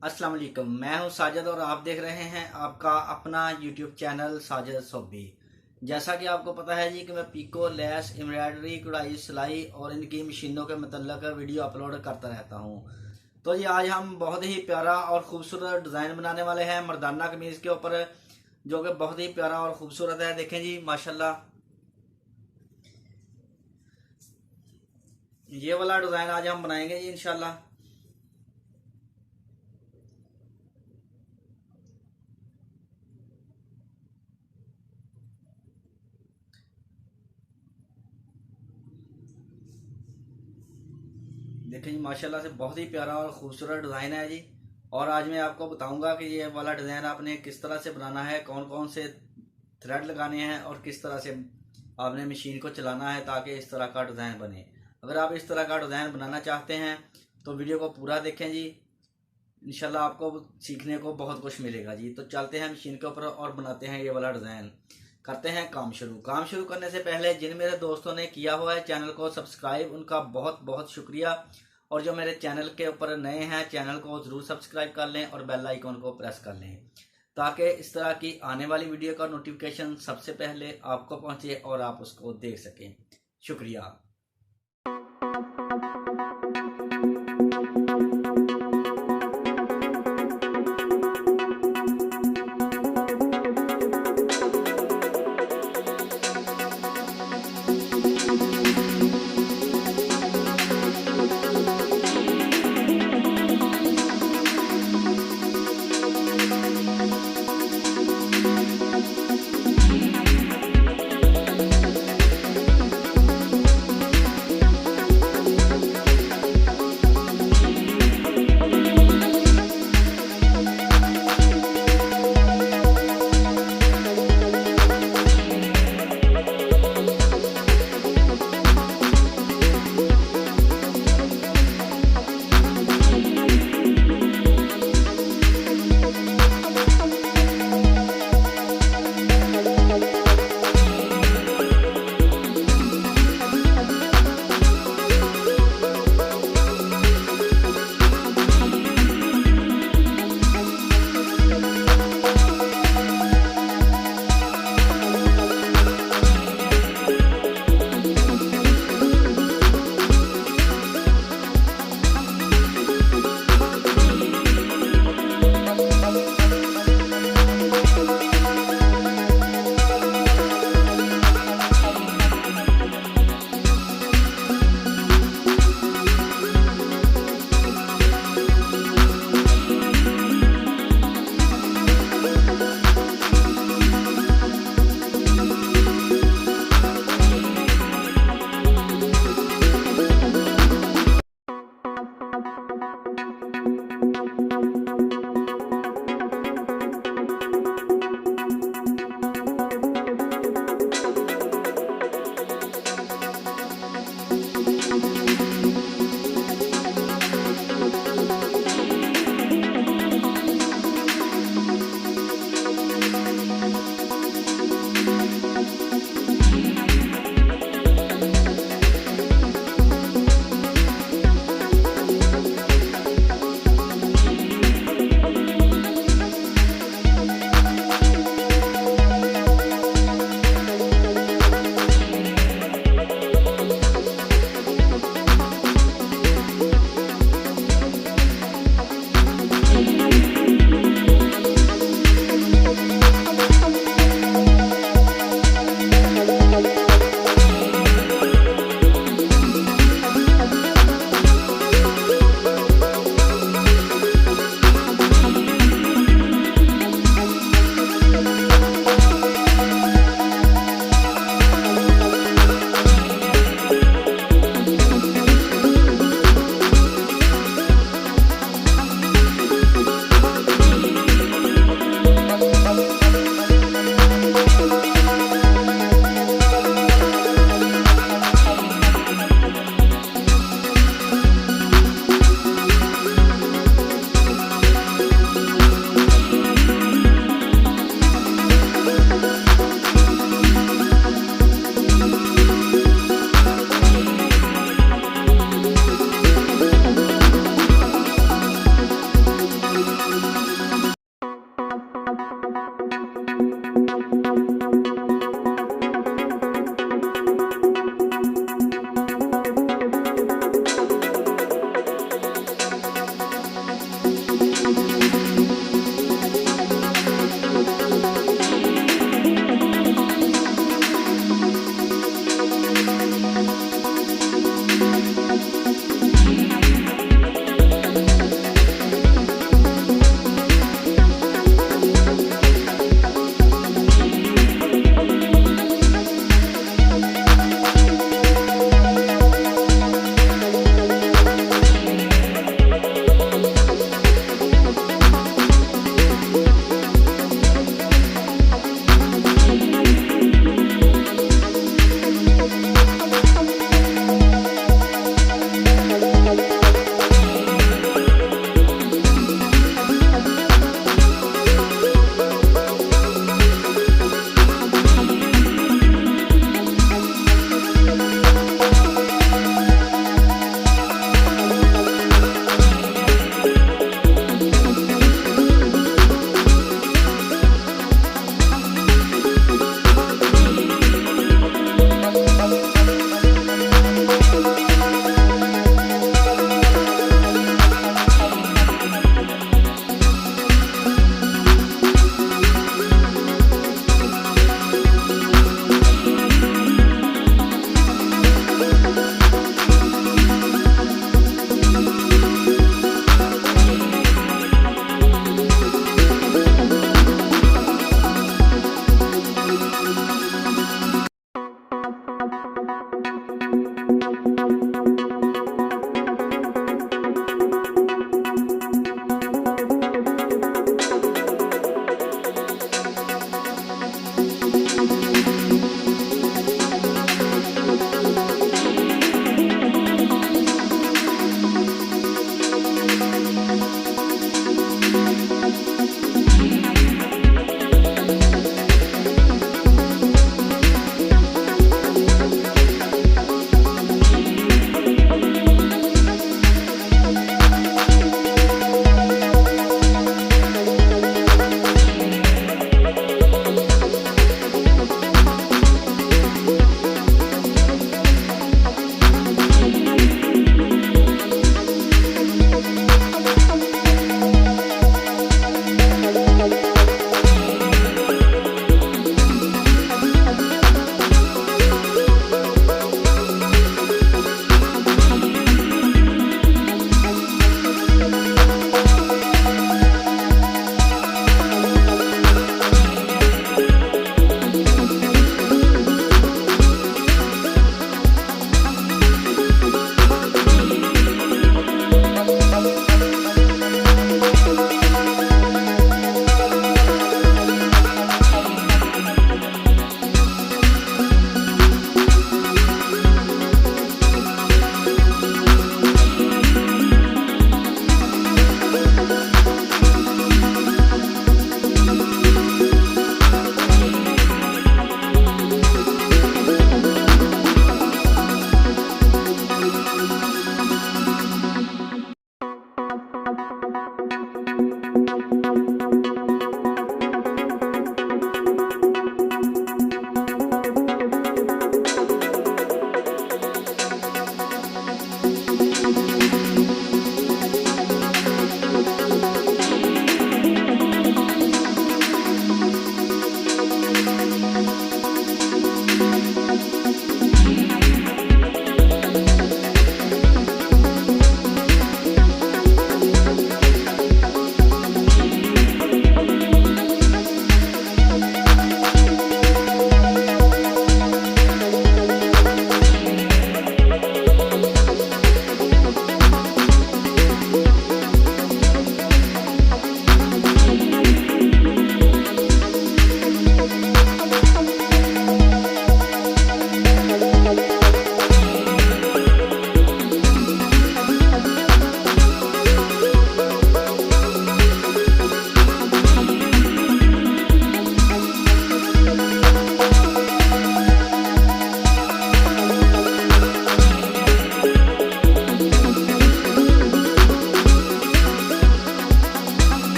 अस्सलाम वालेकुम। मैं हूं साजिद और आप देख रहे हैं आपका अपना यूट्यूब चैनल साजिद सोबी। जैसा कि आपको पता है जी कि मैं पीको, लेस, एम्ब्रॉयडरी, कढ़ाई, सिलाई और इनकी मशीनों के मतलब वीडियो अपलोड करता रहता हूं। तो जी आज हम बहुत ही प्यारा और खूबसूरत डिज़ाइन बनाने वाले हैं मर्दाना कमीज़ के ऊपर, जो कि बहुत ही प्यारा और खूबसूरत है। देखें जी माशाल्लाह, ये वाला डिज़ाइन आज हम बनाएंगे जी इंशाल्लाह। देखिए जी माशाल्लाह से बहुत ही प्यारा और खूबसूरत डिज़ाइन है जी। और आज मैं आपको बताऊंगा कि ये वाला डिज़ाइन आपने किस तरह से बनाना है, कौन कौन से थ्रेड लगाने हैं और किस तरह से आपने मशीन को चलाना है ताकि इस तरह का डिज़ाइन बने। अगर आप इस तरह का डिज़ाइन बनाना चाहते हैं तो वीडियो को पूरा देखें जी, इंशाल्लाह आपको सीखने को बहुत कुछ मिलेगा जी। तो चलते हैं मशीन के ऊपर और बनाते हैं ये वाला डिज़ाइन। करते हैं काम शुरू करने से पहले जिन मेरे दोस्तों ने किया हुआ है चैनल को सब्सक्राइब, उनका बहुत बहुत शुक्रिया। और जो मेरे चैनल के ऊपर नए हैं, चैनल को ज़रूर सब्सक्राइब कर लें और बेल आइकन को प्रेस कर लें ताकि इस तरह की आने वाली वीडियो का नोटिफिकेशन सबसे पहले आपको पहुंचे और आप उसको देख सकें। शुक्रिया।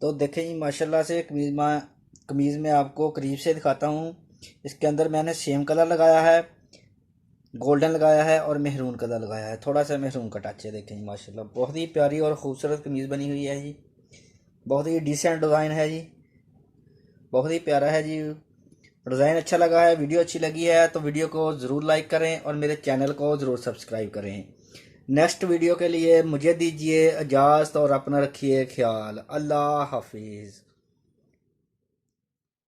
तो देखें जी माशाल्लाह से कमीज़ में आपको करीब से दिखाता हूँ। इसके अंदर मैंने सेम कलर लगाया है, गोल्डन लगाया है और मेहरून कलर लगाया है, थोड़ा सा मेहरून का टच है। देखें जी माशाल्लाह बहुत ही प्यारी और ख़ूबसूरत कमीज़ बनी हुई है जी। बहुत ही डिसेंट डिज़ाइन है जी, बहुत ही प्यारा है जी। डिज़ाइन अच्छा लगा है, वीडियो अच्छी लगी है तो वीडियो को ज़रूर लाइक करें और मेरे चैनल को ज़रूर सब्सक्राइब करें। नेक्स्ट वीडियो के लिए मुझे दीजिए इजाज़त और अपना रखिए ख्याल। अल्लाह हाफिज़।